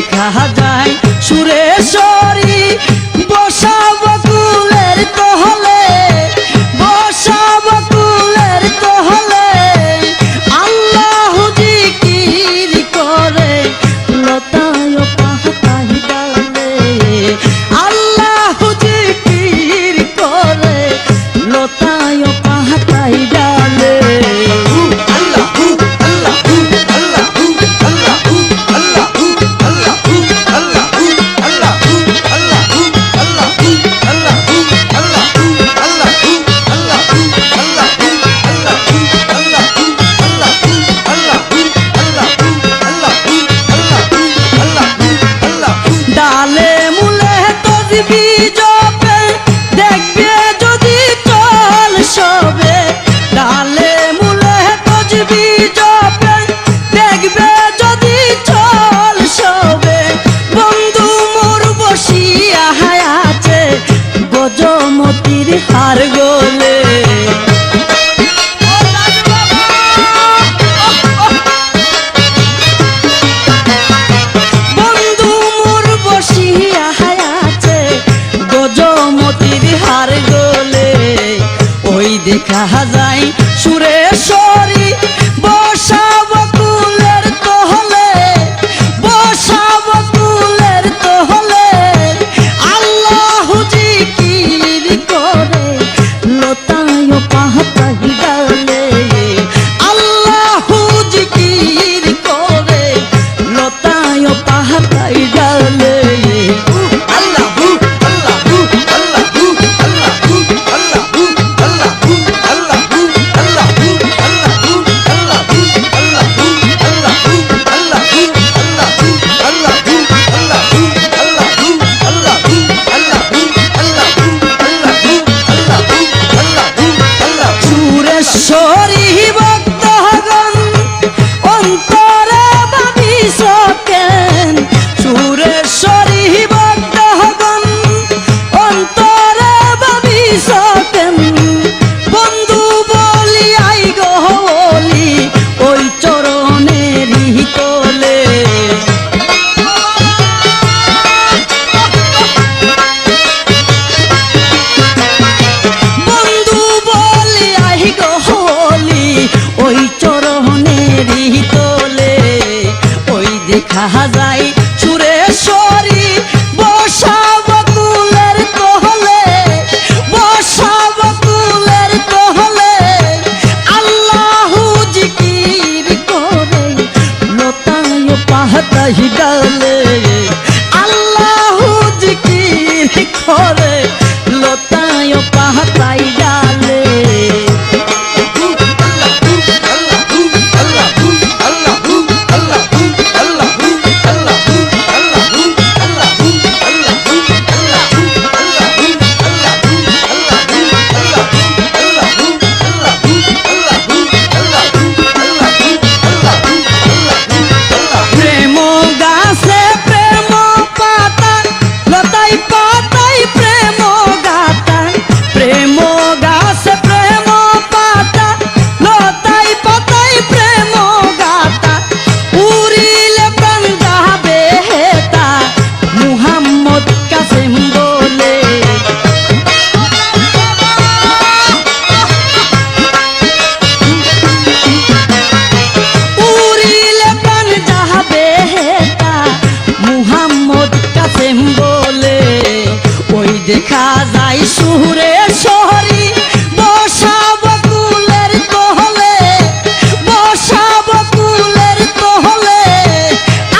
দেখা যায় সুরেশ্বরী বসা বকুলের তহলে, বসা বকুলের তহলে আল্লাহ জিকির করে লতায় পাতায় ডালে, আল্লাহ জিকির করে লতায় পাতায় ডালে। গজমতির হার গোলে বন্ধু মোর বসিয়া আছে গজমতির হার গোলে। ওই দেখা যায় সুরেশ্বরী বসা বকুলের তহলে, বসা বকুলের তহলে আল্লাহ জিকির করে লতায় পাতায় ডালে, আল্লাহ জিকির করে লতায় পাতায় ডালে। সুরেশ্বরী ভক্তগণ অন্তরে ভাবিস কেন, সুরেশ্বরী ভক্তগণ অন্তরে ভাবিস কেন, বন্ধু বলি আই গহলি ওই চরণের হিতলে। ওই চরণের হিতলে ওই দেখা যায় সুরেশ্বরী বসা বকুলের তহলে, বসা বকুলের তহলে আল্লাহ জিকির করে লতায় পাতায় ডালে, আল্লাহ জিকির করে লতায় পাতায় ডালে। দেখা যায় সুরেশ্বরী বসা বকুলের তহলে, বসা বকুলের তহলে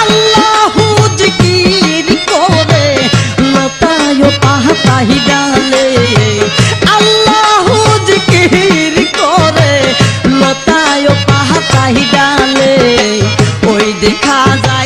আল্লাহ জিকির করে লতায় পাতায় ডালে, আল্লাহ জিকির করে লতায় পাতায় ডালে। ওই দেখা যায়